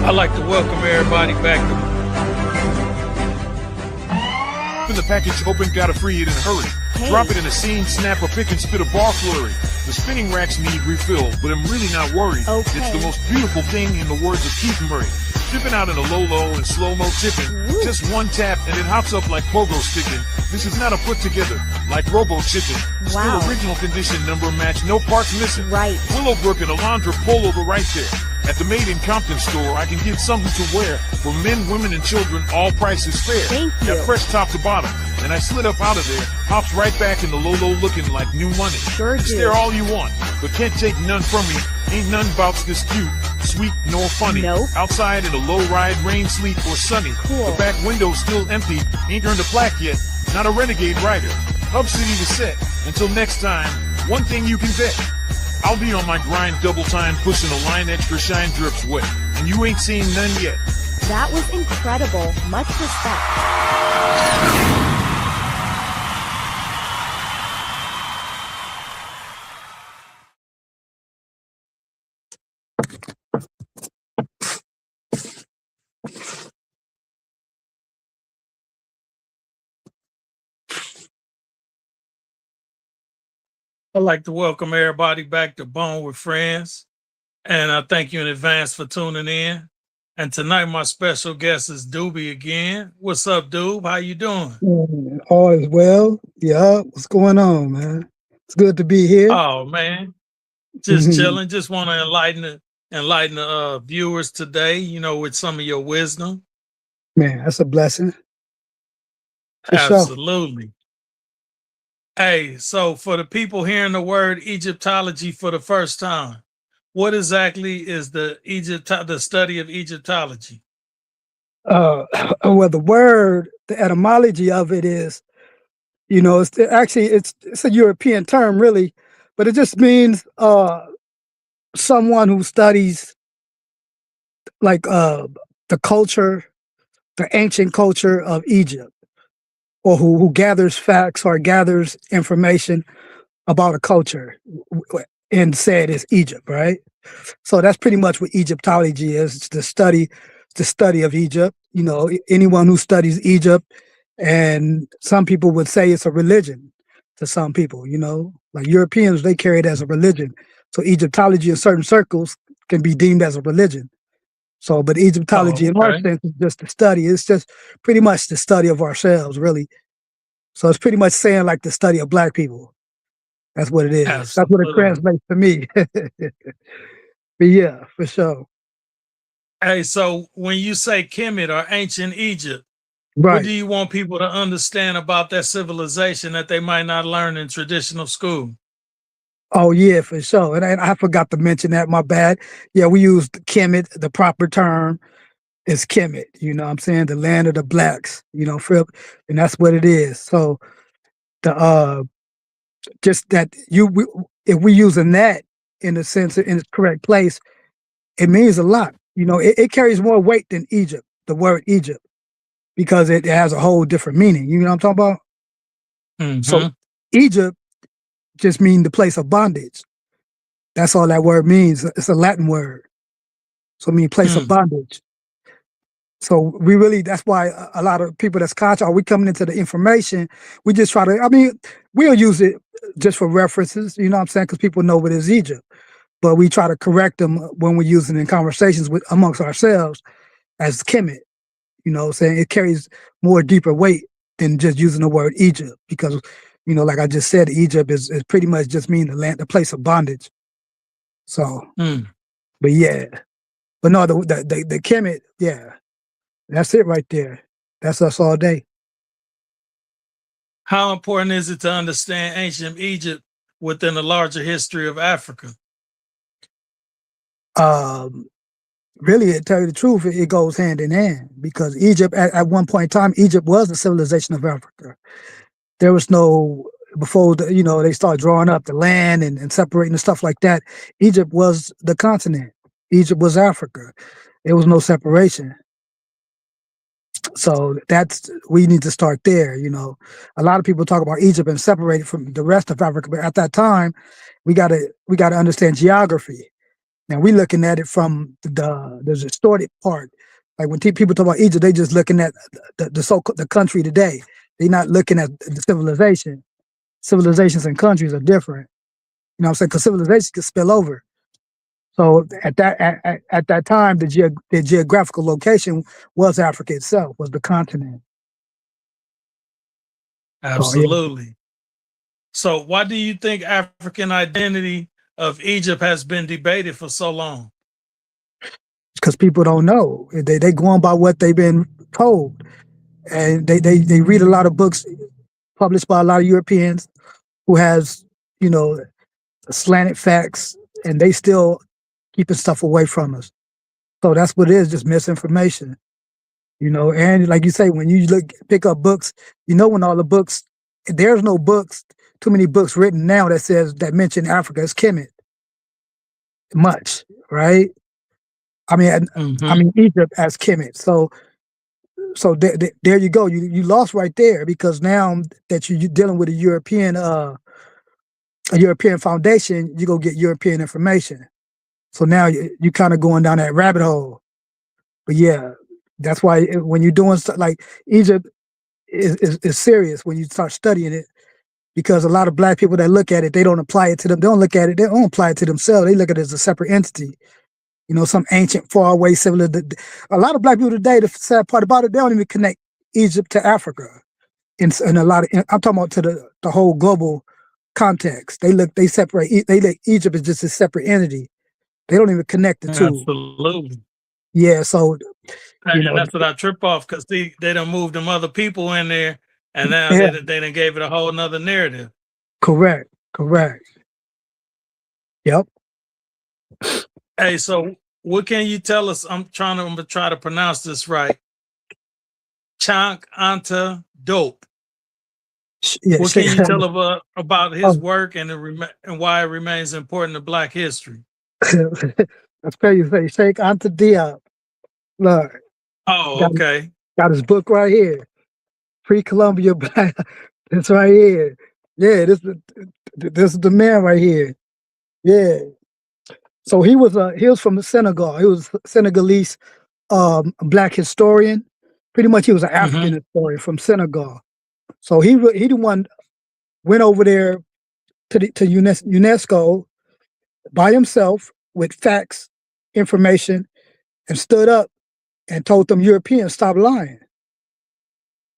I'd like to welcome everybody back Open the package, open, gotta free it in a hurry. Hey. Drop it in a seam, snap, or pick and spit a bar flurry. The spinning racks need refill, but I'm really not worried. Okay. It's the most beautiful thing in the words of Keith Murray. Dipping out in a low-low and slow-mo tipping. Ooh. Just one tap and it hops up like pogo sticking. This is not a put-together, like Robo Chicken. Wow. Still original condition, number match, no parts missing. Right. Willowbrook and Alondra Polo the right there. At the Made in Compton store, I can get something to wear. For men, women, and children, all prices fair. Thank you. Got fresh top to bottom. And I slid up out of there, hops right back in the low-low looking like new money. Sure do. Stare all you want, but can't take none from me. Ain't none bouts this cute, sweet, nor funny. Nope. Outside in a low ride, rain, sleet, or sunny. Cool. The back window's still empty, ain't earned a plaque yet. Not a renegade rider. Hub City was set. Until next time, one thing you can bet. I'll be on my grind double time, pushing a line extra shine drips wet. And you ain't seen none yet. That was incredible. Much respect. I'd like to welcome everybody back to Bone with Friends. And I thank you in advance for tuning in. And tonight, my special guest is Doobie again. What's up, Doob? How you doing? All is well. Yeah, what's going on, man? It's good to be here. Oh, man. Just Mhm. chilling. Just want to enlighten the viewers today, with some of your wisdom. Man, that's a blessing. For sure. Absolutely. Hey, so for the people hearing the word Egyptology for the first time, what exactly is the study of Egyptology? Well, the word, the etymology of it is, it's a European term, really, but it just means someone who studies like the culture, the ancient culture of Egypt, or who gathers facts or gathers information about a culture and said it's Egypt, right? So that's pretty much what Egyptology is. It's the study of Egypt. Anyone who studies Egypt, and some people would say it's a religion to some people, like Europeans, they carry it as a religion. So Egyptology in certain circles can be deemed as a religion. So, but Egyptology in our okay. sense is just the study. It's just pretty much the study of ourselves, really. So it's pretty much saying like the study of Black people. That's what it is. That's what it Absolutely. translates to me. But yeah, for sure. Hey, so when you say Kemet or ancient Egypt, what Right. do you want people to understand about that civilization that they might not learn in traditional school? Oh yeah, for sure. And I forgot to mention that. My bad. Yeah, we used Kemet. The proper term is Kemet. You know what I'm saying? The land of the Blacks. And that's what it is. So the just that if we using that in the sense in its correct place, it means a lot. It carries more weight than Egypt, the word Egypt, because it has a whole different meaning. You know what I'm talking about? So Mhm. Egypt just means the place of bondage. That's all that word means. It's a Latin word. So it means place of Mm. bondage. So that's why a lot of people that's conscious, are we coming into the information? We just try to, we'll use it just for references, you know what I'm saying? Because people know what is Egypt. But we try to correct them when we're using it in conversations amongst ourselves as Kemet. Saying it carries more deeper weight than just using the word Egypt. Because, like I just said, Egypt is pretty much just mean the place of bondage. So, Mm. but yeah. But no, the Kemet, yeah. That's it right there. That's us all day. How important is it to understand ancient Egypt within the larger history of Africa? Really, to tell you the truth, it goes hand in hand because Egypt, at one point in time, Egypt was the civilization of Africa. There was no, before they started drawing up the land and separating and stuff like that, Egypt was the continent. Egypt was Africa. There was no separation. So we need to start there. A lot of people talk about Egypt and separate it from the rest of Africa, but at that time, we gotta understand geography. Now we looking at it from the distorted part. Like when people talk about Egypt, they just looking at the country today. They're not looking at the civilization. Civilizations and countries are different. You know what I'm saying? Because civilization can spill over. So at that time, the geographical location was Africa itself, was the continent. Absolutely. So why do you think African identity of Egypt has been debated for so long? Because people don't know. They go on by what they've been told. And they read a lot of books published by a lot of Europeans who has, you know, slanted facts, and they still keeping stuff away from us. So that's what it is, just misinformation. You know, and like you say, when you pick up books, you know, when all the books, there's no books, too many books written now that mention Africa as Kemet. Much, right? I mean Egypt as Kemet. So there you go. You lost right there, because now that you're dealing with a European foundation, you go get European information. So now you kind of going down that rabbit hole. But yeah, that's why when you're doing stuff like Egypt is serious when you start studying it, because a lot of Black people that look at it, they don't apply it to them. They don't look at it. They don't apply it to themselves. They look at it as a separate entity. You know, some ancient, faraway civilization. A lot of Black people today, the sad part about it, they don't even connect Egypt to Africa. In a lot of, I'm talking about to the whole global context. They separate. They let Egypt as just a separate entity. They don't even connect the two. Absolutely. Yeah, so and that's what I trip off, because they done moved them other people in there, and now they done gave it a whole nother narrative. Correct. Yep. Hey, so what can you tell us? I'm gonna try to pronounce this right. Cheikh Anta Diop. Yeah, what can you tell about his work and why it remains important to Black history? That's fair. You say Cheikh Anta Diop. Look. Oh, okay. Got his book right here. Pre-Columbia Black. It's right here. Yeah, this is the man right here. Yeah. So he was from Senegal. He was a Senegalese Black historian. Pretty much he was an African historian from Senegal. So he the one went over there to UNESCO by himself with facts, information, and stood up and told them Europeans stop lying.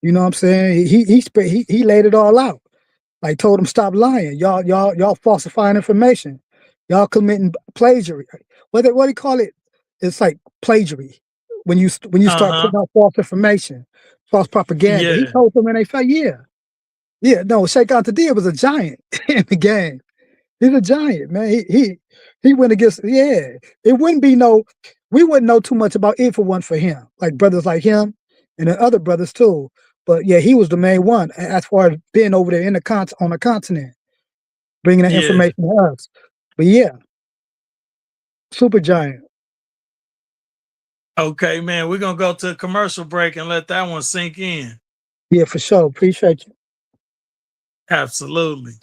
You know what I'm saying? He laid it all out. Like, told them stop lying. Y'all falsifying information. Y'all committing plagiary. What do you call it? It's like plagiary when you start putting out false information, false propaganda. Yeah. He told them, and they felt, yeah. No, Cheikh Anta Diop was a giant in the game. He's a giant, man. He went against. Yeah, it wouldn't be we wouldn't know too much about it if it wasn't for him. Like brothers like him and the other brothers too. But yeah, he was the main one as far as being over there on the continent, bringing that information to us. But yeah, super giant. Okay, man, we're gonna go to a commercial break and let that one sink in. Yeah, for sure. Appreciate you. Absolutely.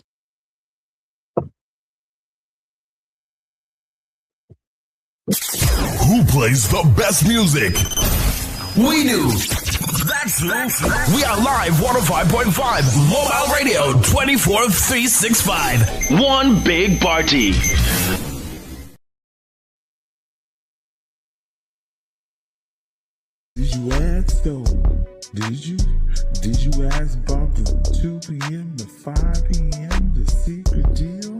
Who plays the best music? We do. That's we are live 105.5 Mobile Radio 24/365. One big party. Did you ask though? Did you ask about the 2 p.m. to 5 p.m. the secret deal?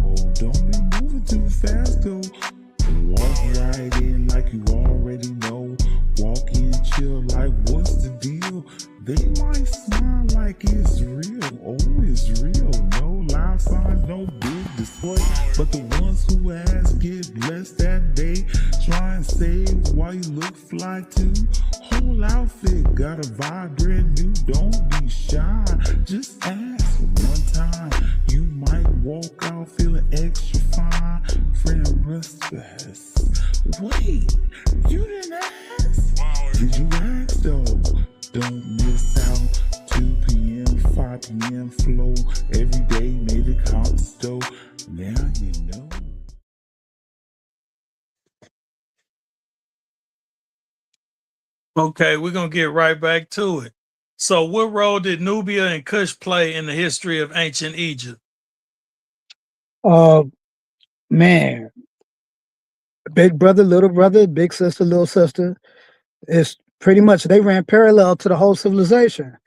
Oh, don't be moving too fast though. Walk right in like you already know. Walk in chill like what's the deal? They might smile like it's real. Oh, it's real. No live signs, no big display. But the ones who ask get blessed that day. Try and save while you look fly too. Whole outfit got a vibrant new. Don't be shy. Just ask one time. You might walk out feeling extra fine. Friend respect. Wait, you didn't ask? Did you ask though? Don't miss out. 2 p.m., 5 p.m. flow. Every day made it count. Now you know. Okay, we're gonna get right back to it. So, what role did Nubia and Kush play in the history of ancient Egypt? Uh, man, big brother, little brother, big sister, little sister. It's pretty much they ran parallel to the whole civilization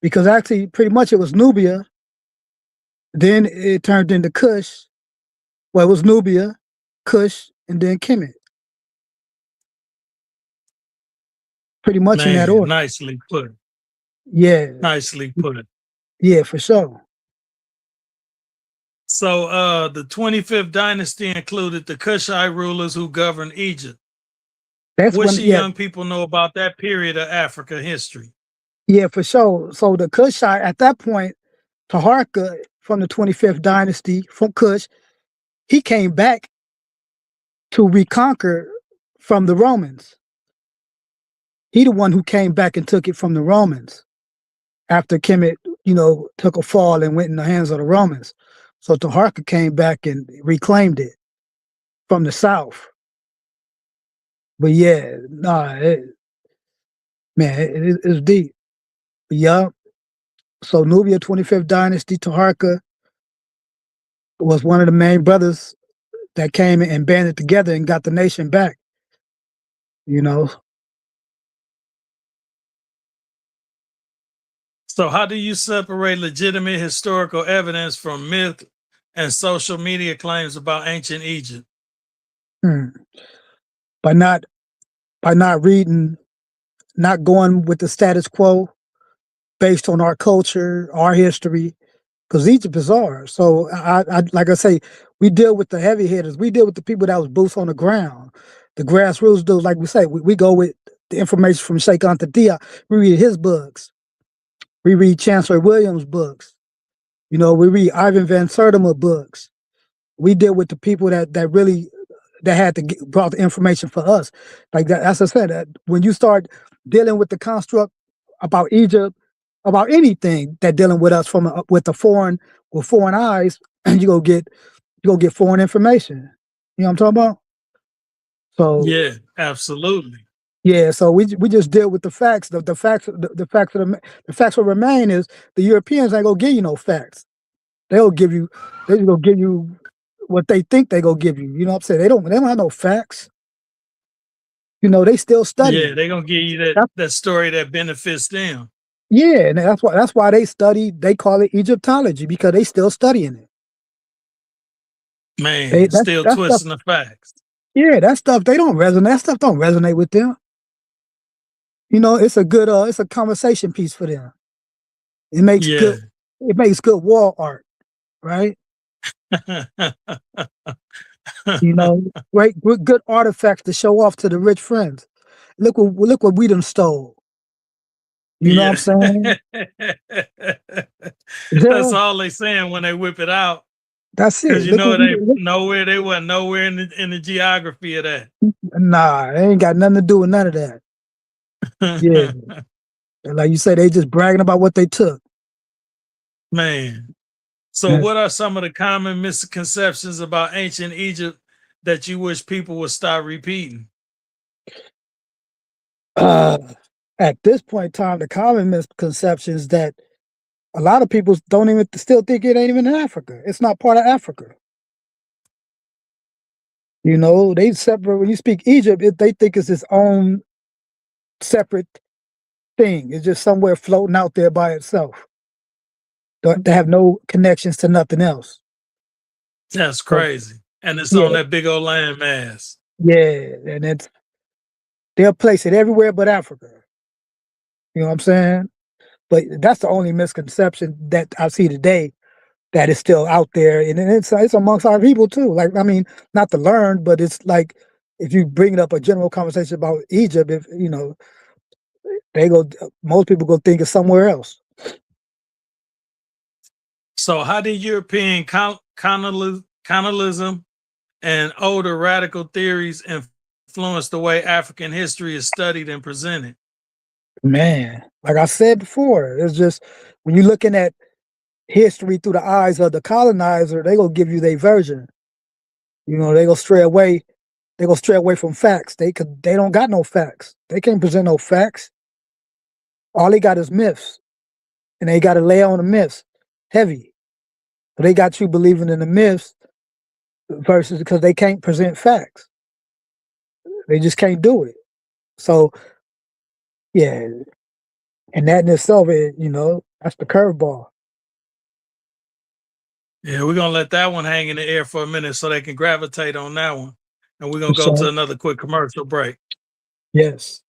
because actually, pretty much it was Nubia. Then it turned into Kush. Well, it was Nubia, Kush, and then Kemet. Pretty much in that Man, order. nicely put. Yeah, Nicely put. yeah, for sure. So, the 25th dynasty included the Kushite rulers who governed Egypt. That's What when, should yeah, young people know about that period of Africa history? yeah, for sure. So the Kushite at that point, Taharka from the 25th dynasty from Kush, he came back to reconquer from the Romans. He the one who came back and took it from the Romans after Kemet, took a fall and went in the hands of the Romans. So Taharka came back and reclaimed it from the south. But yeah, nah, it's deep. But yeah. So Nubia 25th dynasty, Taharka was one of the main brothers that came and banded together and got the nation back. You know, So, how do you separate legitimate historical evidence from myth and social media claims about ancient Egypt? hmm. by not reading, not going with the status quo based on our culture, our history, because Egypt is ours. So I like I say, we deal with the heavy hitters. We deal with the people that was boots on the ground, the grassroots dudes. Like we say, we go with the information from Sheikh Anta Diop. We read his books. We read Chancellor Williams' books. We read Ivan Van Sertima books. We deal with the people that really that had to brought the information for us. Like that, as I said, that when you start dealing with the construct about Egypt, about anything that dealing with us with foreign eyes, you go get foreign information. You know what I'm talking about? So Yeah, absolutely. yeah, so we just deal with the facts. The facts the facts will remain is the Europeans ain't gonna give you no facts. They just gonna give you what they think they gonna give you. You know what I'm saying? They don't have no facts. They still study. Yeah, they're gonna give you that story that benefits them. Yeah, and that's why they study. They call it Egyptology because they still studying it. Man, That's still that stuff. twisting the facts. Yeah, that stuff they don't resonate. That stuff don't resonate with them. It's a good it's a conversation piece for them. It makes Yeah. good wall art, right? Great good artifacts to show off to the rich friends. Look what we done stole. You know what I'm saying? That's all they saying when they whip it out. That's it. Because Look what they wasn't nowhere in the geography of that. Nah, it ain't got nothing to do with none of that. Yeah. And like you say, they just bragging about what they took. Man. So Yeah. what are some of the common misconceptions about ancient Egypt that you wish people would stop repeating? At this point in time, the common misconception is that a lot of people don't even still think it ain't even in Africa. It's not part of Africa. They separate when you speak Egypt, they think it's its own separate thing. It's just somewhere floating out there by itself. They have no connections to nothing else. That's crazy. And it's Yeah. on that big old land mass. Yeah, and they'll place it everywhere but Africa. You know what I'm saying? But that's the only misconception that I see today that is still out there, and it's amongst our people too. Like, I mean, not to learn, but it's like if you bring up a general conversation about Egypt, if most people go think it's somewhere else. So how did European colonialism and older radical theories influence the way African history is studied and presented? Man, like I said before, it's just when you're looking at history through the eyes of the colonizer, they gonna give you their version. They gonna stray away. they go stray away from facts. They don't got no facts. They can't present no facts. All they got is myths, and they got to lay on the myths heavy. So they got you believing in the myths versus because they can't present facts. They just can't do it. So yeah, and that in itself, that's the curveball. Yeah, we're gonna let that one hang in the air for a minute so they can gravitate on that one. And we're gonna go to another quick commercial break. Yes.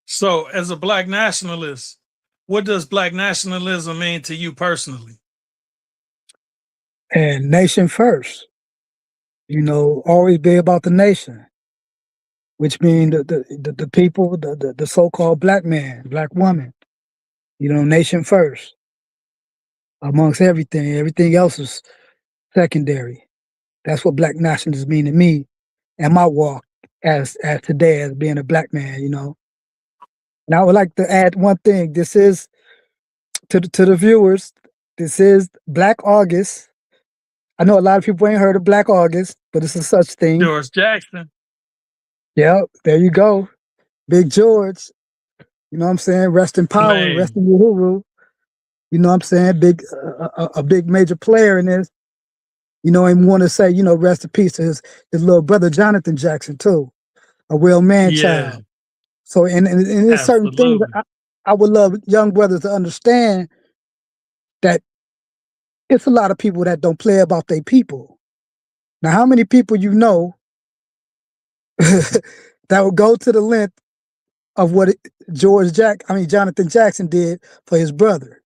So, as a Black nationalist, what does Black nationalism mean to you personally? And nation first. Always be about the nation, which means the people, the so-called black man, black woman. Nation first. Amongst everything, everything else is secondary. That's what Black nationalism mean to me, and my walk as today as being a black man. And I would like to add one thing. This is to the viewers. This is Black August. I know a lot of people ain't heard of Black August, but it's a such thing. George Jackson. Yep, there you go. Big George. You know what I'm saying? Rest in power, Man. rest in Uhuru. You know what I'm saying? Big, a big major player in this. And want to say, rest in peace to his little brother Jonathan Jackson too, a real man child. So, and there's certain things that I would love young brothers to understand that it's a lot of people that don't play about their people. Now, how many people that would go to the length of what Jonathan Jackson did for his brother?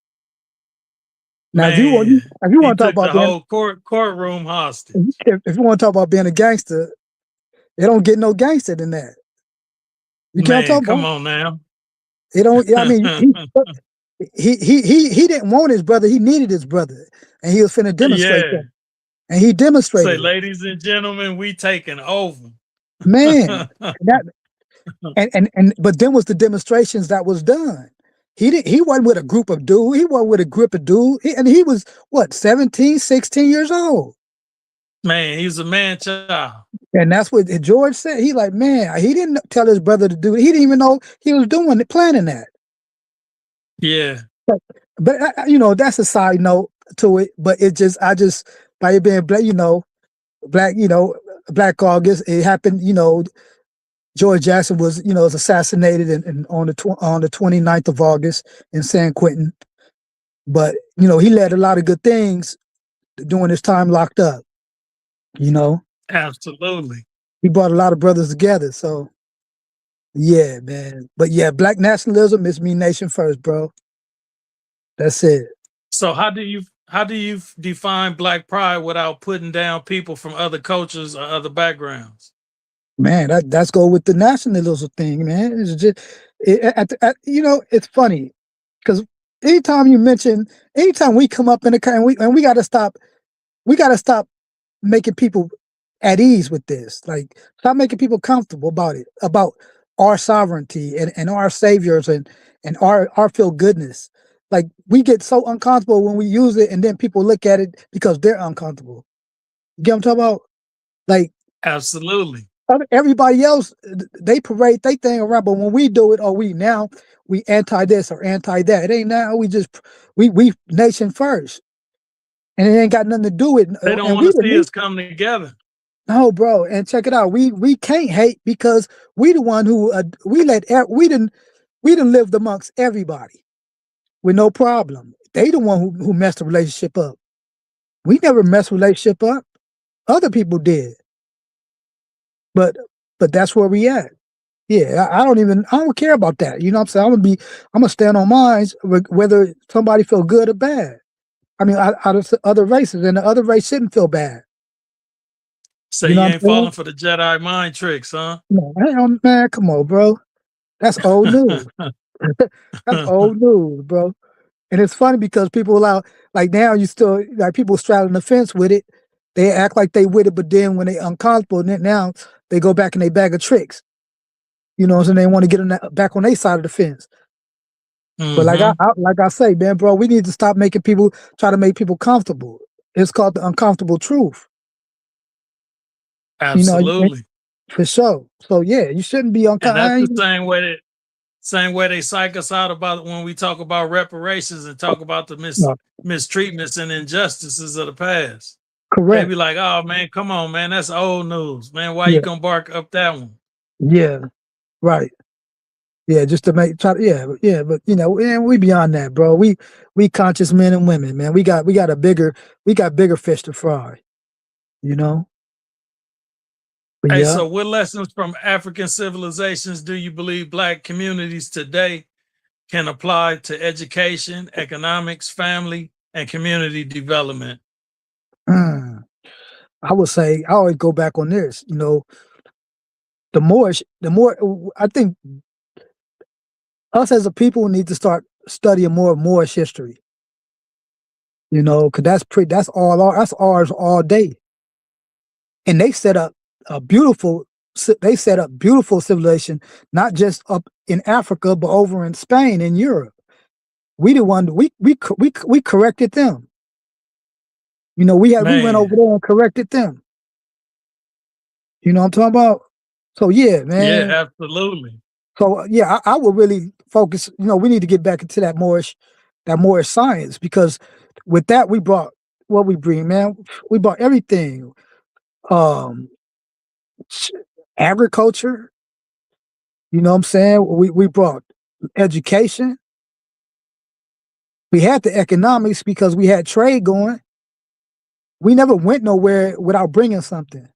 Now, if you want to talk about the whole courtroom hostage. If you want to talk about being a gangster, it don't get no gangster than that. You can't talk about. Come on now. It don't. I mean, he didn't want his brother. He needed his brother, and he was finna demonstrate that. And he demonstrated. Say, ladies and gentlemen, we taking over. Man, but then was the demonstrations that was done. He wasn't with a group of dudes. He wasn't with a group of dudes. He was, what, 17, 16 years old. Man, he's a man child. And that's what George said. He like, man, he didn't tell his brother to do it. He didn't even know he was doing it, planning that. Yeah. But that's a side note to it. But I just, by it being black, Black August, it happened, George Jackson was assassinated on the 29th of August in San Quentin. But, he led a lot of good things during his time locked up, Absolutely. He brought a lot of brothers together. So, yeah, man. But yeah, Black nationalism is me nation first, bro. That's it. So how do you define Black pride without putting down people from other cultures or other backgrounds? Man, that's go with the nationalism thing, man. It's just, it's funny because anytime we come up in the country, and we got to stop making people at ease with this. Like, stop making people comfortable about it, about our sovereignty and our saviors and our feel goodness. Like, we get so uncomfortable when we use it, and then people look at it because they're uncomfortable. You get what I'm talking about? Like, absolutely. Everybody else, they parade they thing around, but when we do it, we anti this or anti that. It ain't now. We nation first, and it ain't got nothing to do with. They don't want to see us come together. No, bro, and check it out. We can't hate because we the one who we didn't lived amongst everybody. with no problem. They the one who messed the relationship up. We never messed the relationship up. Other people did. But that's where we at. Yeah, I don't care about that. You know what I'm saying? I'm gonna stand on mine, whether somebody feel good or bad. I mean, out of other races, and the other race shouldn't feel bad. So You you know what I'm ain't saying? falling for the Jedi mind tricks, huh? Man, come on, bro. That's old news. That's old news, bro. And it's funny because people like now you still like people straddling the fence with it. They act like they with it, but then when they uncomfortable, then now they go back in their bag of tricks. You know what I'm saying? They want to get back on their side of the fence. But like I say, man, bro, we need to stop try to make people comfortable. It's called the uncomfortable truth. You know, Absolutely. for sure. So yeah, you shouldn't be And that's uncomfortable. the same way they psych us out about when we talk about reparations and talk about the mistreatments and injustices of the past. They Correct. be like, oh man, come on, man, that's old news. Man, why Yeah. you gonna bark up that one? Yeah. Right. Yeah, just to yeah, but you know, and we beyond that, bro. We conscious men and women, man. We got bigger fish to fry, you know? But Hey, yeah. so what lessons from African civilizations do you believe Black communities today can apply to education, economics, family, and community development? I would say I always go back on this, you know, the more I think us as a people need to start studying more of Moorish history, you know, because that's ours all day. And they set up beautiful civilization, not just up in Africa, but over in Spain and Europe. We corrected them. You know, we went over there and corrected them. You know what I'm talking about? So yeah, man. Yeah, absolutely. So yeah, I would really focus. You know, we need to get back into that Moorish science, because with that we brought what we bring, man. We brought everything. Agriculture. You know what I'm saying? We brought education. We had the economics because we had trade going. We never went nowhere without bringing something.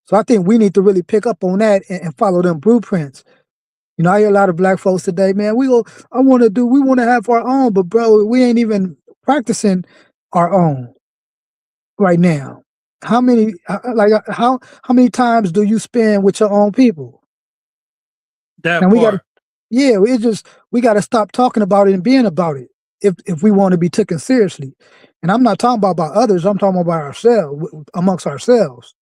So I think we need to really pick up on that and follow them blueprints. You know, I hear a lot of Black folks today, man, we want to have our own, but bro, we ain't even practicing our own right now. How many times do you spend with your own people? That And part. we got to stop talking about it and being about it if we want to be taken seriously. And I'm not talking about others, I'm talking about ourselves, amongst ourselves.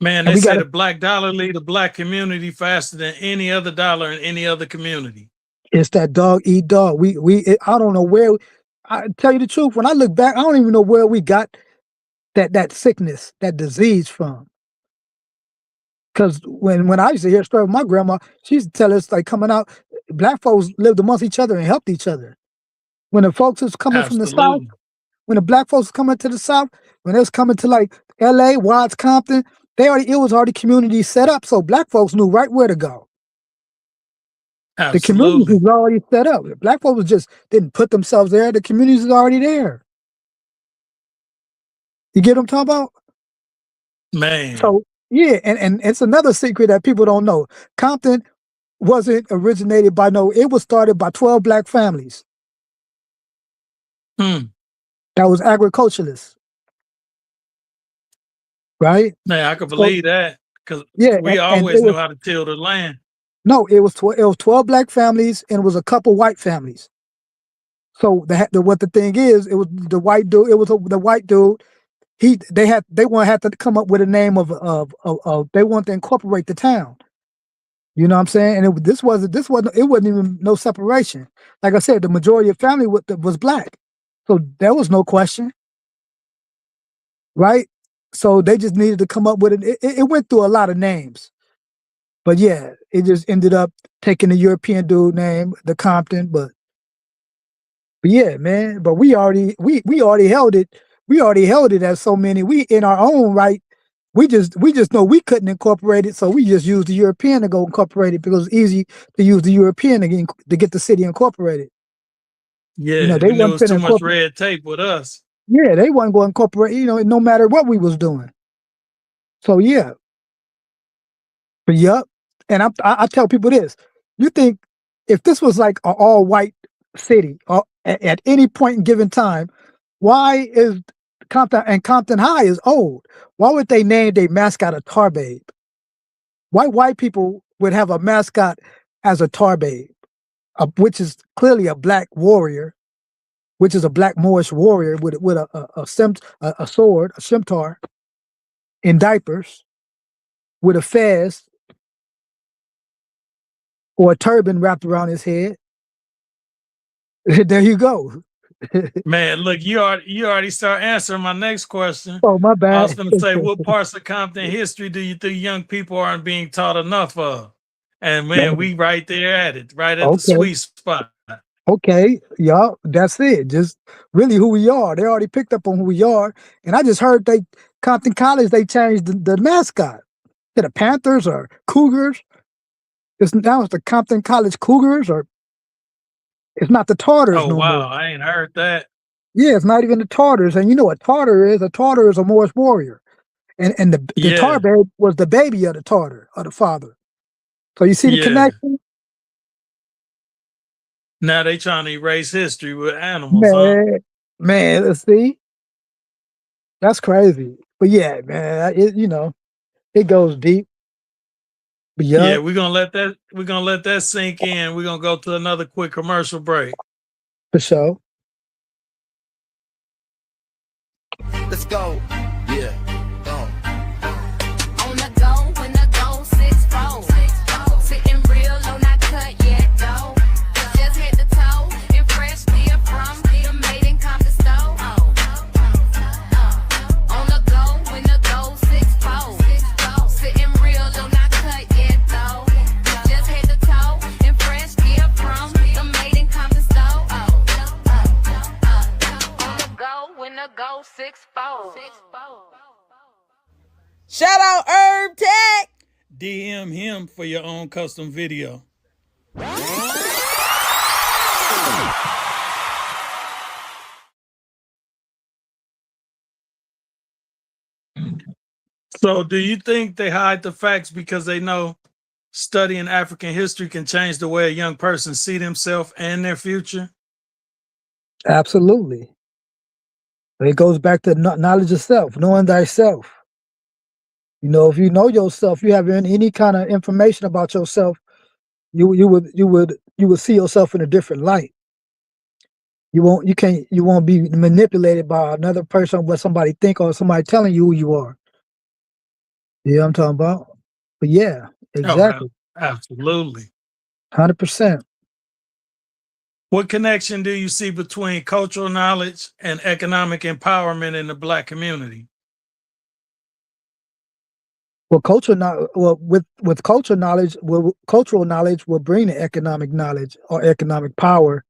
Man, And they we say gotta- the Black dollar lead the Black community faster than any other dollar in any other community. It's that dog eat dog. I don't know where. I tell you the truth, when I look back, I don't even know where we got that sickness, that disease from. Because when I used to hear a story of my grandma, she used to tell us, like, coming out, Black folks lived amongst each other and helped each other. When the folks was coming from the South, Absolutely. when the Black folks was coming to the South, when they was coming to like LA, Watts, Compton, it was already communities set up, so Black folks knew right where to go. The community Absolutely. was already set up. Black folks just didn't put themselves there. The community is already there. You get what I'm talking about? Man. So yeah, and it's another secret that people don't know. Compton wasn't originated by it was started by 12 Black families Hmm. that was agriculturalists. Right? Man, I could believe that, because Yeah, we and always knew how to till the land. no, it was 12 Black families and it was a couple white families. So what the thing is, it was the white dude. It was the white dude. They had to come up with a name of they want to incorporate the town. You know what I'm saying? And it wasn't even no separation. Like I said, the majority of family was Black, so there was no question, right? So they just needed to come up with it. It went through a lot of names, but yeah, it just ended up taking the European dude name, the Compton. But yeah, man. But we already held it. We already held it as so many. We in our own right. We just know we couldn't incorporate it, so we just used the European to go incorporate it because it's easy to use the European to get the city incorporated. Yeah, They and there wasn't was too finna much incorporate. red tape with us. Yeah, they wasn't going to incorporate. No matter what we was doing. So yeah, but yup. And I tell people this: you think if this was like an all white city, at any point in given time, why is Compton High is old? Why would they name their mascot a tar babe? Why white people would have a mascot as a tar babe, which is clearly a black warrior, which is a black Moorish warrior with a sword, a scimitar, in diapers, with a fez or a turban wrapped around his head. There you go. Man, look, you already start answering my next question. Oh, my I was bad. going to say, what parts of Compton history do you think young people aren't being taught enough of? And man, we right there at it, right at the Okay. sweet spot. Okay, y'all, that's it. Just really who we are. They already picked up on who we are. And I just heard Compton College, they changed the mascot to the Panthers or Cougars. Now it's the Compton College Cougars, or it's not the Tartars Oh no wow, more. I ain't heard that. Yeah, it's not even the Tartars. And you know what Tartar is? A Tartar is a Moorish warrior. And the Yeah, tar babe was the baby of the Tartar, of the father. So you see the yeah. connection? Now they trying to erase history with animals, huh? Man, let's see. That's crazy. But yeah, man, it goes deep. But Yeah, yeah, we're gonna let that sink in. We're gonna go to another quick commercial break. for sure. Let's go. Yeah. On the go, when the go 6-4. Sitting real low, not cut yet, though. Just hit the toe and fresh steel from the made in Compton store. On the go, when the go 6-4. Sitting real low, not cut yet, though. Just hit the toe and fresh steel from the made in Compton store. On the go, when the go 6-4. Shout out Herb Tech. DM him for your own custom video. So, do you think they hide the facts because they know studying African history can change the way a young person see themselves and their future? Absolutely. It goes back to knowledge of self, knowing thyself. If you know yourself, you have any kind of information about yourself, you would see yourself in a different light. You won't be manipulated by another person, what somebody think, or somebody telling you who you are. You know what I'm talking about? But yeah, Oh, exactly. absolutely. 100%. What connection do you see between cultural knowledge and economic empowerment in the Black community? Well, with cultural knowledge will bring the economic knowledge or economic power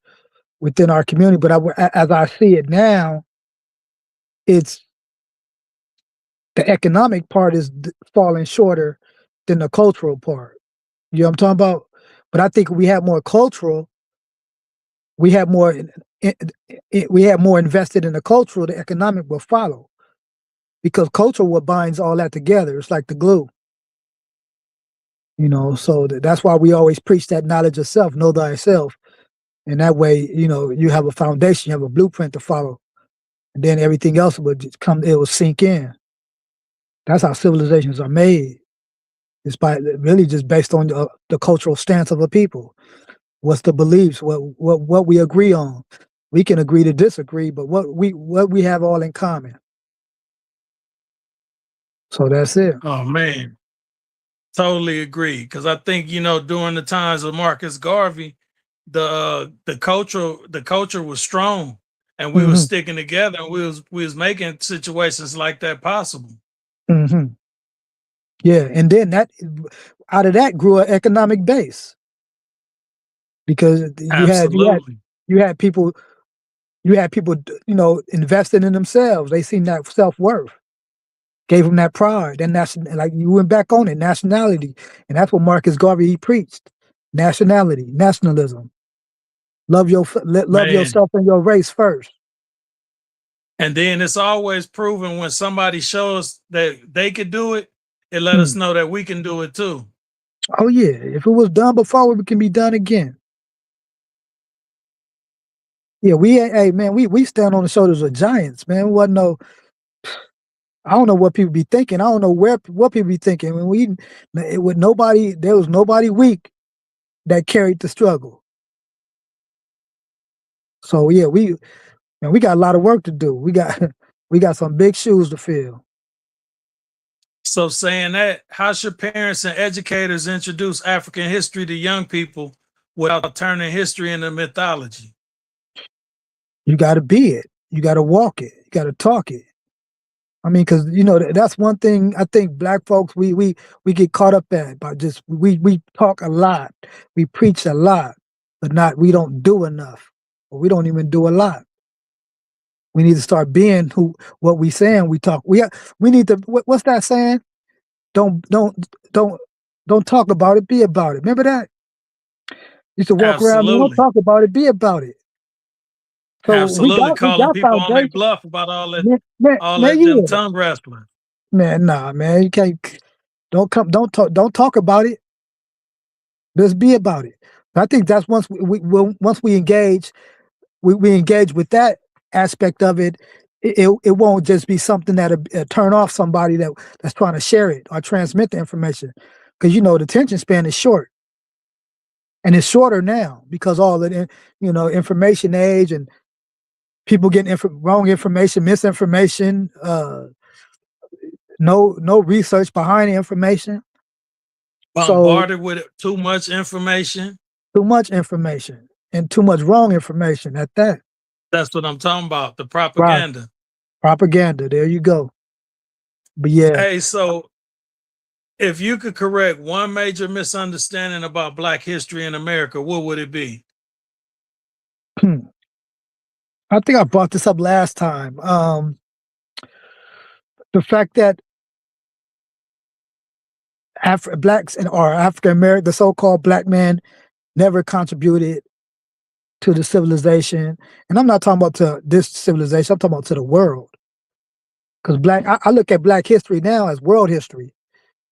within our community. But as I see it now, it's the economic part is falling shorter than the cultural part. You know what I'm talking about? But I think we have more cultural. We have more invested in the cultural. The economic will follow, because culture what binds all that together. It's like the glue. So that's why we always preach that knowledge of self, know thyself. And that way, you have a foundation, you have a blueprint to follow. And then everything else it will sink in. That's how civilizations are made. It's really just based on the cultural stance of a people. What's the beliefs, what we agree on. We can agree to disagree, but what we have all in common. So that's it. Oh man, totally agree. Because I think during the times of Marcus Garvey, the culture was strong, and we was sticking together, and we was making situations like that possible. Mm-hmm. Yeah, and then out of that grew an economic base, because you had people investing in themselves. They seen that self-worth, gave them that pride, and that's like you went back on it, nationality, and that's what Marcus Garvey he preached: nationality, nationalism. Love love Man. yourself and your race first. And then it's always proven when somebody shows that they could do it, it let us know that we can do it too. Oh yeah, if it was done before, it can be done again. Yeah, hey man, we stand on the shoulders of giants, man. It wasn't no, I don't know what people be thinking. I don't know what people be thinking. When there was nobody weak that carried the struggle. So yeah, we got a lot of work to do. We got some big shoes to fill. So saying that, how should parents and educators introduce African history to young people without turning history into mythology? You got to be it. You got to walk it. You got to talk it. I mean, because that's one thing I think Black folks we get caught up at, by just we talk a lot, we preach a lot, but we don't do enough, or we don't even do a lot. We need to start being what we saying. We talk. We need to. What's that saying? Don't talk about it. Be about it. Remember that? You used to walk around. Don't talk about it. Be about it. So absolutely, calling people on their bluff about all that, them tongue wrestling. Man, nah, man, you can't. Don't talk about it. Just be about it. I think that's once we engage, we engage with that aspect of it. It won't just be something that'll turn off somebody that's trying to share it or transmit the information, because the attention span is short, and it's shorter now because all the information age and people getting wrong information, misinformation, no research behind the information. Bombarded with too much information. Too much information and too much wrong information at that. That's what I'm talking about. The propaganda. Right. Propaganda. There you go. But yeah. Hey, so if you could correct one major misunderstanding about Black history in America, what would it be? I think I brought this up last time. The fact that Blacks or African American, the so-called Black man, never contributed to the civilization. And I'm not talking about to this civilization, I'm talking about to the world. Because I look at Black history now as world history.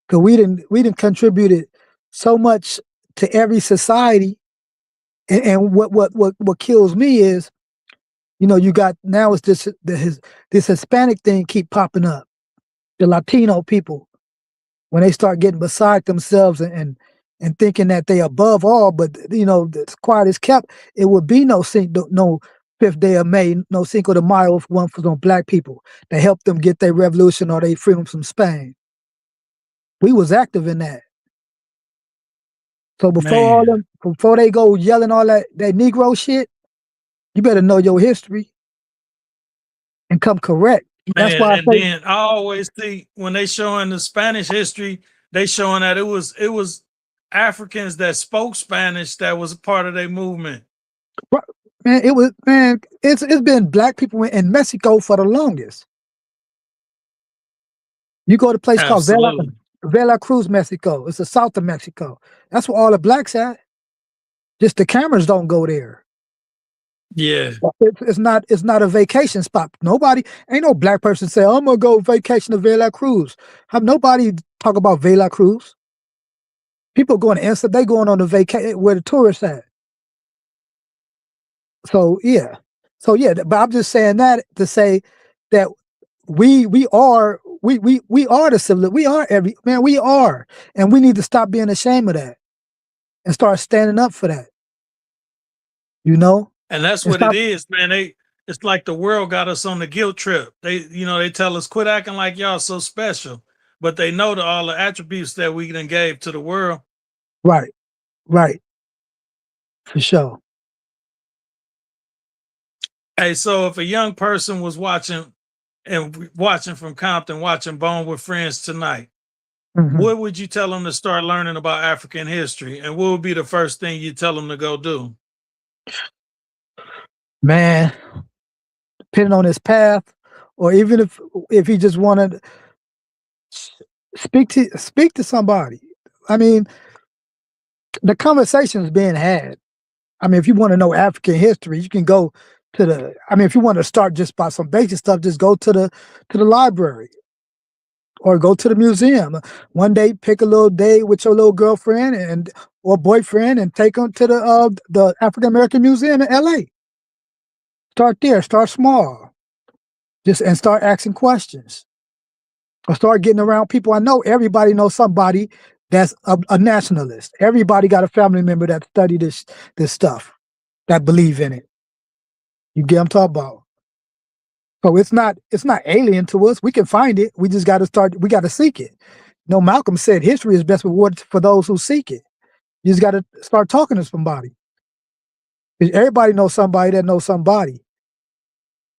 Because we didn't contributed so much to every society. And what kills me is, you got now it's this Hispanic thing keep popping up. The Latino people, when they start getting beside themselves and thinking that they above all, but the quiet is kept, it would be no 5th day of May, no Cinco de Mayo if one was on Black people that helped them get their revolution or their freedom from Spain. We was active in that. So before they go yelling all that Negro shit, you better know your history and come correct. That's why I always see when they showing the Spanish history, they showing that it was Africans that spoke Spanish that was a part of their movement. It's been Black people in Mexico for the longest. You go to a place called Veracruz, Mexico. It's the south of Mexico. That's where all the Blacks at. Just the cameras don't go there. Yeah, it's not a vacation spot. Ain't no Black person say, I'm gonna go vacation to Veracruz. Have nobody talk about Veracruz. People going to they going on the vacation where the tourists at. So yeah, but I'm just saying that to say that we are the civilization. We are we are, and we need to stop being ashamed of that and start standing up for that. And that's what it is, man. It's like the world got us on the guilt trip. They tell us quit acting like y'all so special, but they know all the attributes that we done gave to the world. Right, for sure. Hey, so if a young person was watching from Compton, watching Bone with Friends tonight, what would you tell them to start learning about African history, and what would be the first thing you tell them to go do? Man, depending on his path, or even if he just wanted to speak to somebody. I mean, the conversation is being had. I mean, if you want to know African history, you can go to the. I mean, if you want to start just by some basic stuff, just go to the library or go to the museum. One day, pick a little day with your little girlfriend and or boyfriend and take them to the African American Museum in LA. Start there, start small. And start asking questions. Or start getting around people. I know everybody knows somebody that's a nationalist. Everybody got a family member that study this stuff, that believe in it. You get what I'm talking about? So it's not alien to us. We can find it. We just got to we got to seek it. You know, Malcolm said history is best rewarded for those who seek it. You just got to start talking to somebody. Everybody knows somebody that knows somebody.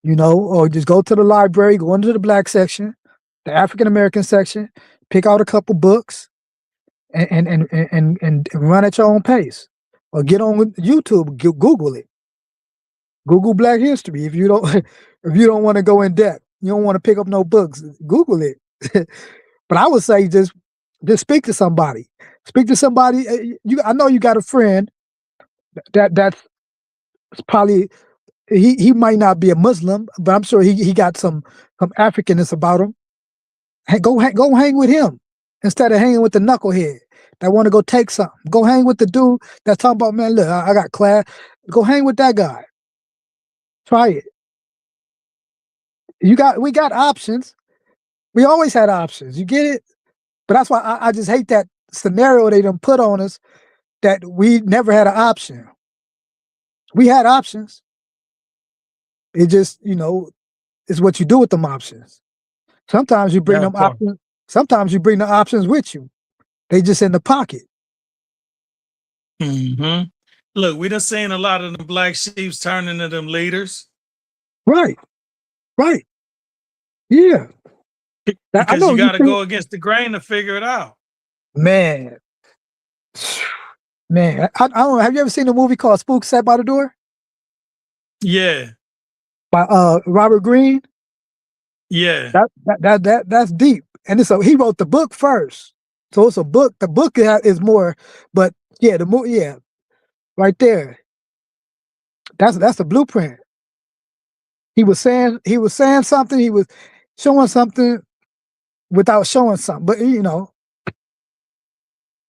You know, or just go to the library, go into the Black section, the African American section, pick out a couple books, and run at your own pace. Or get on with YouTube, Google it. Google Black history if you don't want to go in depth. You don't want to pick up no books. Google it. But I would say just speak to somebody. Speak to somebody. I know you got a friend that's probably. He might not be a Muslim, but I'm sure he got some Africanness about him. Go hang with him instead of hanging with the knucklehead that want to go take something. Go hang with the dude that's talking about, man, look, I got class. Go hang with that guy. Try it. We got options. We always had options. You get it? But that's why I just hate that scenario they done put on us that we never had an option. We had options. It just, you know, it's what you do with them options. Sometimes you bring them options. Sometimes you bring the options with you. They just in the pocket. Mm-hmm. Look, we done seen a lot of them black sheeps turn into them leaders. Right. Yeah. Because you got to go against the grain to figure it out. Man. I don't know. Have you ever seen a movie called Spook Sat by the Door? Yeah. By Robert Greene. Yeah. That's deep. And he wrote the book first. So it's a book. The book is more, but yeah, the movie, yeah. Right there. That's the blueprint. He was saying something, he was showing something without showing something. But you know.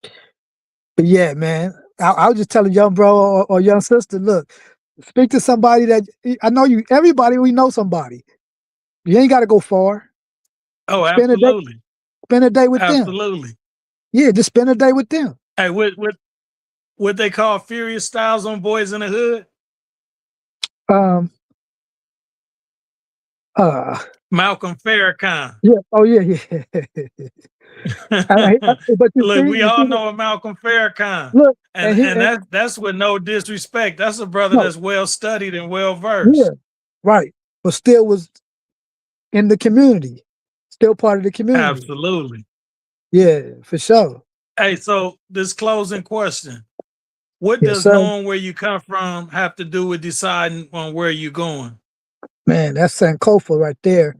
But yeah, man. I was just telling young bro or young sister, look, speak to somebody that I know we know somebody. You ain't gotta go far. Oh, absolutely. Spend a day with them. Absolutely. Yeah, just spend a day with them. Hey, what they call Furious Styles on Boys in the Hood? Malcolm Farrakhan. Yeah. Oh yeah. But look, we all know a Malcolm Farrakhan. Look, and that's with no disrespect. That's a brother that's well studied and well versed. Yeah, right. But still was in the community, still part of the community. Absolutely. Yeah, for sure. Hey, so this closing question. What does knowing where you come from have to do with deciding on where you're going? Man, that's Sankofa right there.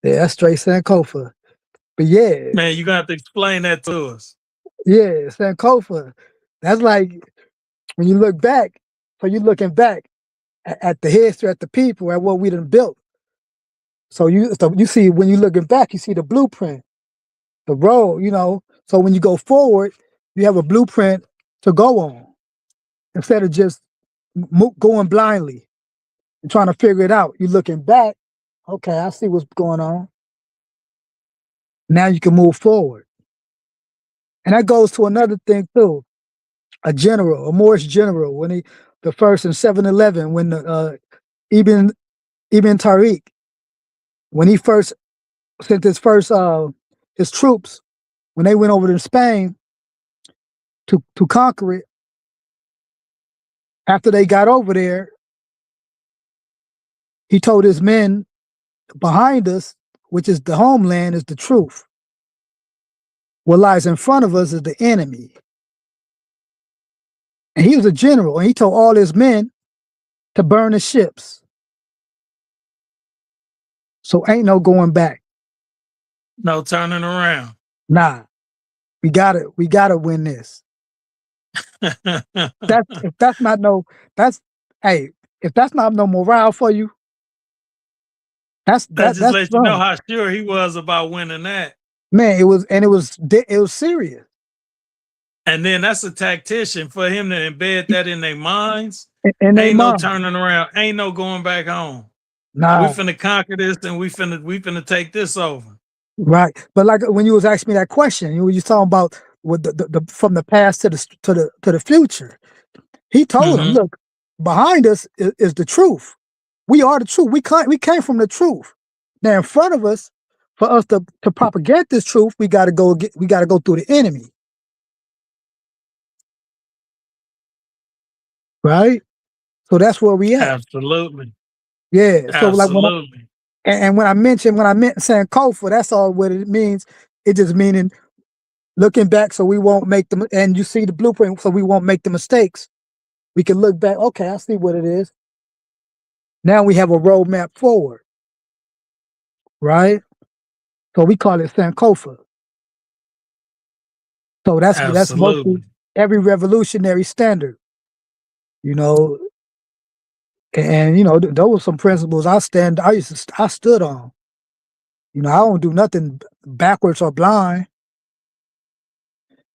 Yeah, that's straight Sankofa. But yeah. Man, you're going to have to explain that to us. Yeah, Sankofa. That's like when you look back, so you're looking back at the history, at the people, at what we done built. So you see, when you're looking back, you see the blueprint, the road, you know. So when you go forward, you have a blueprint to go on instead of just going blindly and trying to figure it out. You're looking back. Okay, I see what's going on. Now you can move forward. And that goes to another thing too. A Moorish general, when the first in 711, when Ibn Tariq, when he first sent his troops, when they went over to Spain to conquer it, after they got over there, he told his men, behind us, which is the homeland, is the truth. What lies in front of us is the enemy. And he was a general, and he told all his men to burn the ships. So ain't no going back. No turning around. Nah. We gotta win this. If that's not no, that's hey, if that's not no morale for you, That just that's lets you know wrong. how sure he was about winning that. Man, it was serious. And then that's a tactician for him to embed that in their minds. And they Ain't no mind. turning around. Ain't no going back home. We Nah, finna conquer this, and we finna take this over. right. But like when you was asking me that question, you were just talking about with the from the past to the future. He told him, Mhm. look, behind us is the truth. We are the truth. We came from the truth. Now in front of us, for us to propagate this truth, we gotta go through the enemy. Right? So that's where we at. Absolutely. Yeah. So like Absolutely. and when I meant saying Kofa, that's all what it means. It just meaning looking back so we won't make them, and you see the blueprint so we won't make the mistakes. We can look back, okay, I see what it is. Now we have a roadmap forward. Right? So we call it Sankofa. So that's mostly Absolutely. every revolutionary standard, you know, and you know, those were some principles I stood on. You know, I don't do nothing backwards or blind.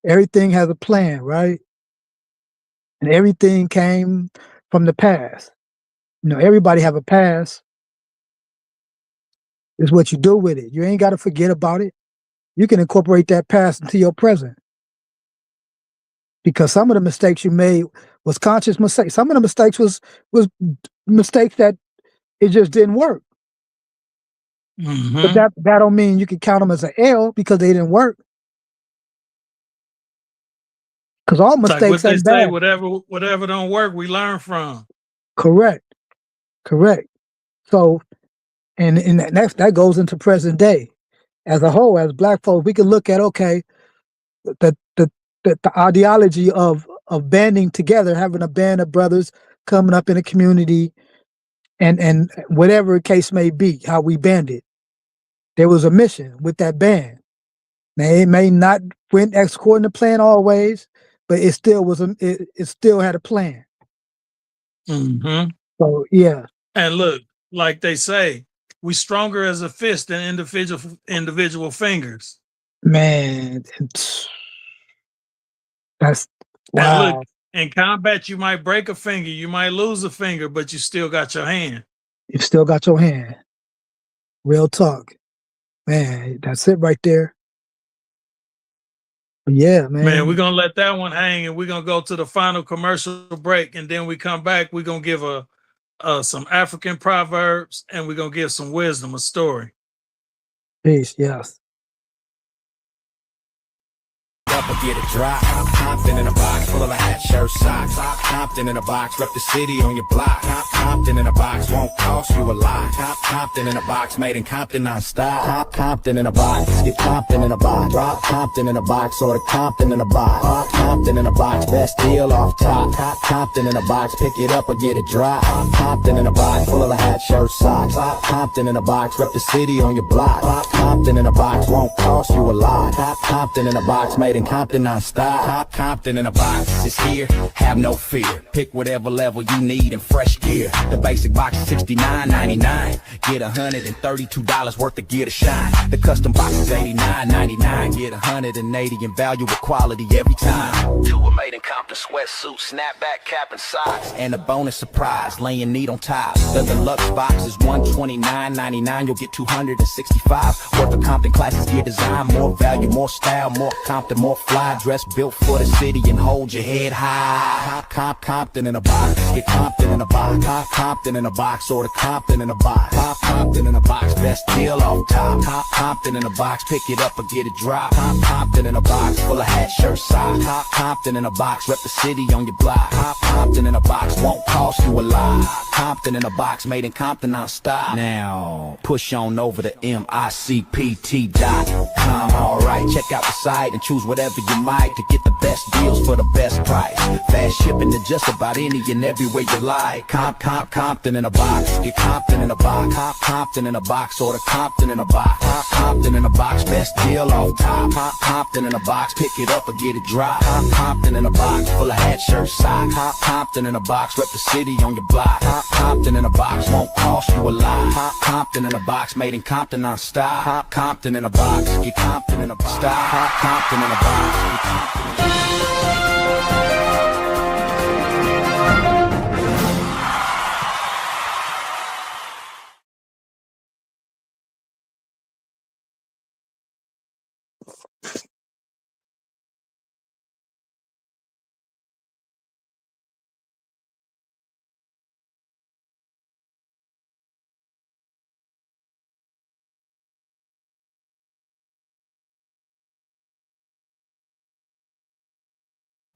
Everything has a plan, right? And everything came from the past. You know, everybody have a past. It's what you do with it. You ain't got to forget about it. You can incorporate that past into your present. Because some of the mistakes you made was conscious mistakes. Some of the mistakes was mistakes that it just didn't work. But Mhm. that don't mean you can count them as an L because they didn't work. Because all It's like what mistakes they ain't say, bad. whatever don't work, we learn from. Correct. So, and that goes into present day. As a whole, as Black folks, we can look at, okay, the ideology of banding together, having a band of brothers coming up in a community, and whatever the case may be, how we banded. There was a mission with that band. Now it may not went according to plan always, but it still was it still had a plan. Mhm. So yeah, And look, like they say, we stronger as a fist than individual fingers. man, that's And look, wow. in combat, you might break a finger, you might lose a finger, but you still got your hand. You still got your hand. Real talk, man. That's it right there. Yeah, Man, man. we're gonna let that one hang, and we're gonna go to the final commercial break, and then we come back. We're gonna give some African proverbs, and we're gonna give some wisdom, a story. Peace. Yes. Up or get it dry. Compton in a box full of hat, shirt, socks. Compton in a box, rep the city on your block. Compton in a box won't cost you a lot. Compton in a box, made in Compton non-stop. Compton in a box, get Compton in a box. Drop Compton in a box, or the Compton in a box. Compton in a box, best deal off top. Compton in a box, pick it up or get it dry. Compton in a box full of hat, shirt, socks. Compton in a box, rep the city on your block. Compton in a box won't cost you a lot. Compton in a box, made in Compton non-stop. Compton in a box is here, have no fear. Pick whatever level you need in fresh gear. The basic box is $69.99. Get $132 worth of gear to shine. The custom box is $89.99. Get $180 in value with quality every time. Two are made in Compton sweatsuit, snapback cap and socks. And a bonus surprise, laying neat on top. The deluxe box is $129.99. You'll get $265 worth of Compton classics gear design. More value, more style, more Compton, more fly. Dress built for the city and hold your head high. Compton in a box, get Compton in a box. Compton in a box, or the Compton in a box. Compton in a box, best deal off top. Compton in a box, pick it up or get it dropped. Compton in a box, full of hat, shirt, socks. Compton in a box, rep the city on your block. Compton in a box, won't cost you a lot. Compton in a box, made in Compton non-stop. Now, push on over to MICPT.com. Alright, check out the site and choose whatever you might to get the best deals for the best price. Fast shipping to just about any and everywhere you like. like Compton in a box. Get Compton in a box. Compton in a box. Order Compton in a box. Compton in a box. Best deal off top. Compton in a box. Pick it up or get it dry. Compton in a box. Full of hat, shirt, socks. Compton in a box. Rep the city on your block. Compton in a box. Won't cost you a lot. Compton in a box. Made in Compton on style. Compton in a box. Get Compton in a box. Style. Compton in a box. Get Compton in a box.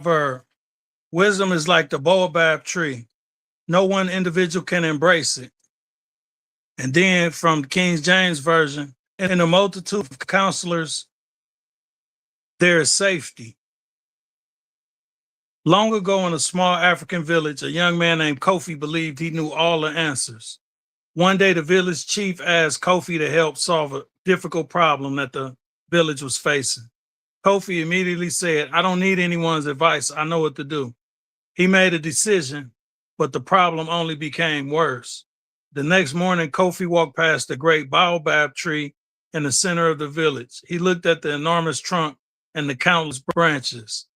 Verb. Wisdom is like the baobab tree. No one individual can embrace it. And then from the King James Version, in a multitude of counselors, there is safety. Long ago in a small African village, a young man named Kofi believed he knew all the answers. One day, the village chief asked Kofi to help solve a difficult problem that the village was facing. Kofi immediately said, "I don't need anyone's advice. I know what to do." He made a decision, but the problem only became worse. The next morning, Kofi walked past the great baobab tree in the center of the village. He looked at the enormous trunk and the countless branches.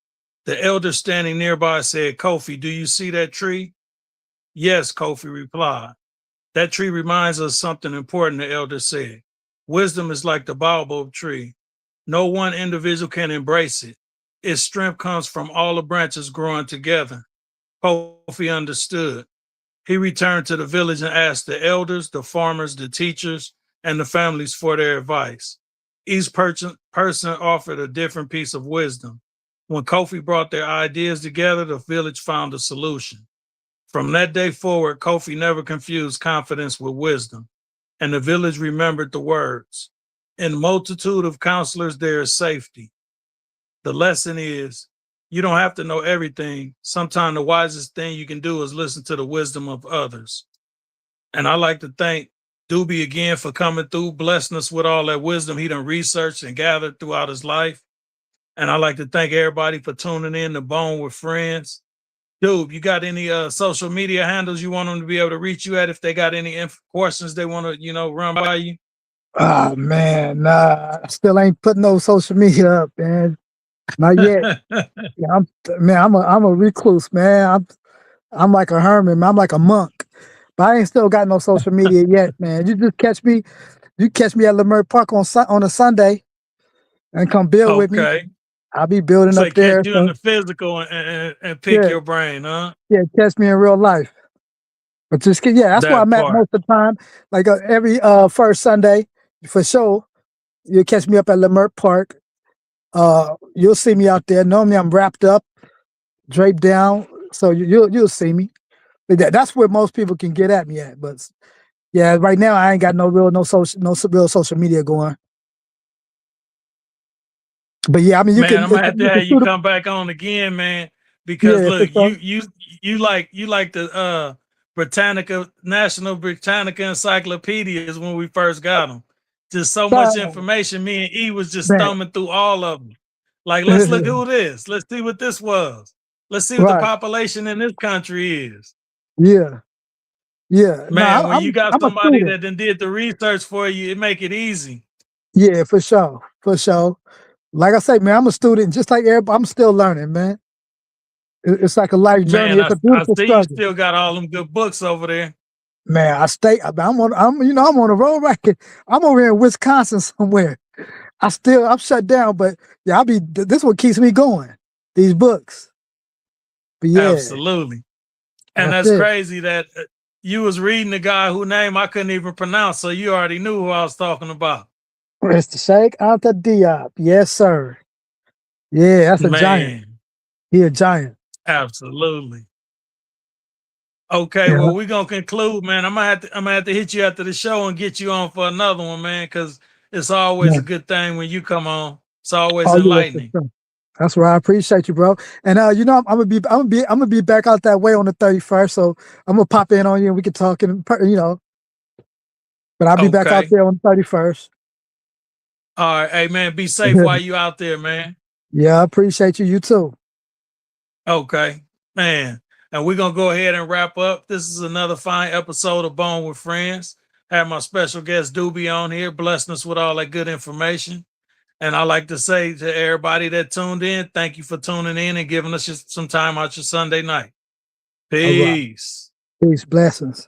The elder standing nearby said, "Kofi, do you see that tree?" "Yes," Kofi replied. "That tree reminds us something important," the elder said. "Wisdom is like the baobab tree. No one individual can embrace it. Its strength comes from all the branches growing together." Kofi understood. He returned to the village and asked the elders, the farmers, the teachers, and the families for their advice. Each person offered a different piece of wisdom. When Kofi brought their ideas together, the village found a solution. From that day forward, Kofi never confused confidence with wisdom, and the village remembered the words, "In a multitude of counselors, there is safety." The lesson is, you don't have to know everything. Sometimes the wisest thing you can do is listen to the wisdom of others. And I'd like to thank Doobie again for coming through, blessing us with all that wisdom he done researched and gathered throughout his life. And I'd like to thank everybody for tuning in to Bone with Friends. Doob, you got any social media handles you want them to be able to reach you at if they got any questions they want to, run by you? Oh man, nah, I still ain't putting no social media up, man. Not yet. Yeah, I'm a recluse, man. I'm like a hermit, man. I'm like a monk. But I ain't still got no social media yet, man. You just catch me at Leimert Park on a Sunday and come build with me. Okay. I'll be building So up there. catch you in the physical and pick your brain, huh? Yeah, catch me in real life. But that's That where I'm at part. most of the time. Like every first Sunday, for sure, you'll catch me up at Leimert Park. You'll see me out there. Normally I'm wrapped up, draped down, so you'll see me. But that's where most people can get at me at. But yeah, right now I ain't got no real social media going. But yeah, I mean, Man, I'm gonna have to have you come back on again, man. Because look, you like the National Britannica encyclopedias when we first got them. Just so much information. Me and E was just thumbing through all of them. Like, let's look who this. Let's see what this was. Let's see what the population in this country is. Yeah. Man, when you got somebody that then did the research for you, it make it easy. Yeah, for sure. Like I say, man, I'm a student, just like everybody. I'm still learning, man. It's like a life journey. Man, It's a beautiful I see struggle. you still got all them good books over there. Man, I'm on a road racket. I'm over here in Wisconsin somewhere. I'm shut down, but yeah, this is what keeps me going. These books. But yeah. Absolutely. And that's crazy that you was reading the guy whose name I couldn't even pronounce, so you already knew who I was talking about. Mr. Sheikh Anta Diop. Yes, sir. Yeah, that's a giant. He a giant. Absolutely. Okay, well, we're gonna conclude, man. I'm gonna have to hit you after the show and get you on for another one, man, because it's always a good thing when you come on. It's always enlightening. That's right. I appreciate you, bro. And you know, I'm gonna be back out that way on the 31st. So I'm gonna pop in on you and we can talk you know. But I'll be back out Okay. there on the 31st. All right. Hey, man, be safe while you out there, man. Yeah, I appreciate you. You too. Okay, man. And we're going to go ahead and wrap up. This is another fine episode of Bone with Friends. Have my special guest Doobie on here, blessing us with all that good information. And I like to say to everybody that tuned in, thank you for tuning in and giving us some time out your Sunday night. Peace. Peace, blessings.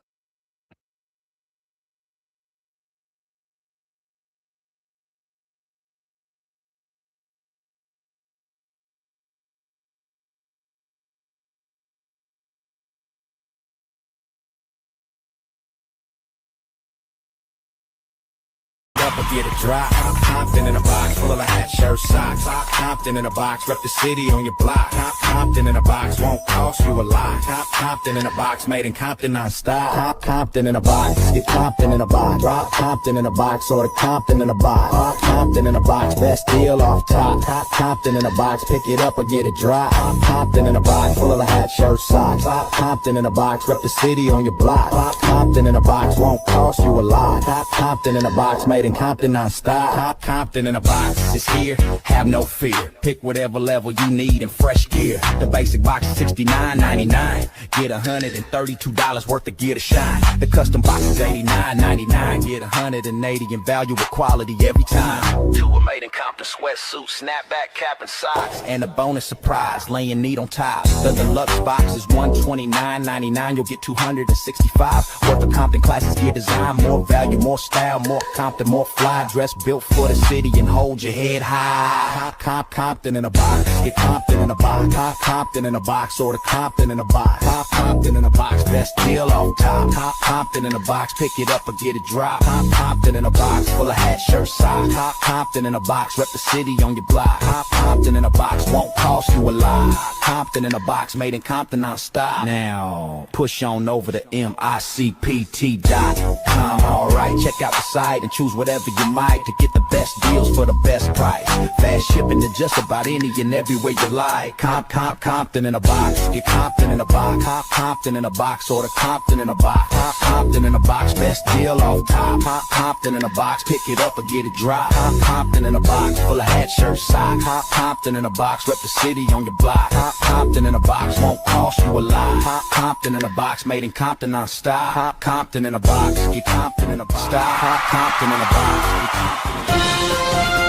Up or get it dry. Compton in a box full of hat, shirt, socks. Compton in a box, rep the city on your block. Compton in a box won't cost you a lot. Compton in a box, made in Compton non-stop. Compton in a box, get Compton in a box. Drop Compton in a box, or the Compton in a box. Compton in a box, best deal off top. Compton in a box, pick it up or get it dry. Compton in a box full of hat, shirt, socks. Compton in a box, rep the city on your block. Compton in a box won't cost you a lot. Compton in a box, made in Compton non-stop. Compton in a box is here, have no fear. Pick whatever level you need in fresh gear. The basic box is $69.99. Get $132 worth of gear to shine. The custom box is $89.99. Get $180 in value with quality every time. Two are made in Compton sweatsuit, snapback cap and socks. And a bonus surprise, laying neat on top. The deluxe box is $129.99. You'll get $265 worth of Compton classics gear design. More value, more style, more Compton, more fly. Dress built for the city and hold your head high. Compton in a box, get Compton in a box. Compton in a box, or the Compton in a box. Compton in a box, best deal off top. Compton in a box, pick it up or get it dropped. Compton in a box, full of hat, shirt, socks. Compton in a box, rep the city on your block. Compton in a box, won't cost you a lot. Compton in a box, made in Compton non-stop. Now, push on over to MICPT.com. Alright, check out the site and choose whatever you might to get the best deals for the best price. Fast shipping to just about any and everywhere you like. Compton in a box, get Compton in a box. Compton in a box, or the Compton in a box. Compton in a box, best deal off top. Compton in a box, pick it up or get it dropped. Compton in a box, full of hat, shirt, socks. Compton in a box, rep the city on your block. Compton in a box, won't cost you a lot. Compton in a box, made in Compton non-stop. Compton in a box, get Compton in a box. Compton in a box.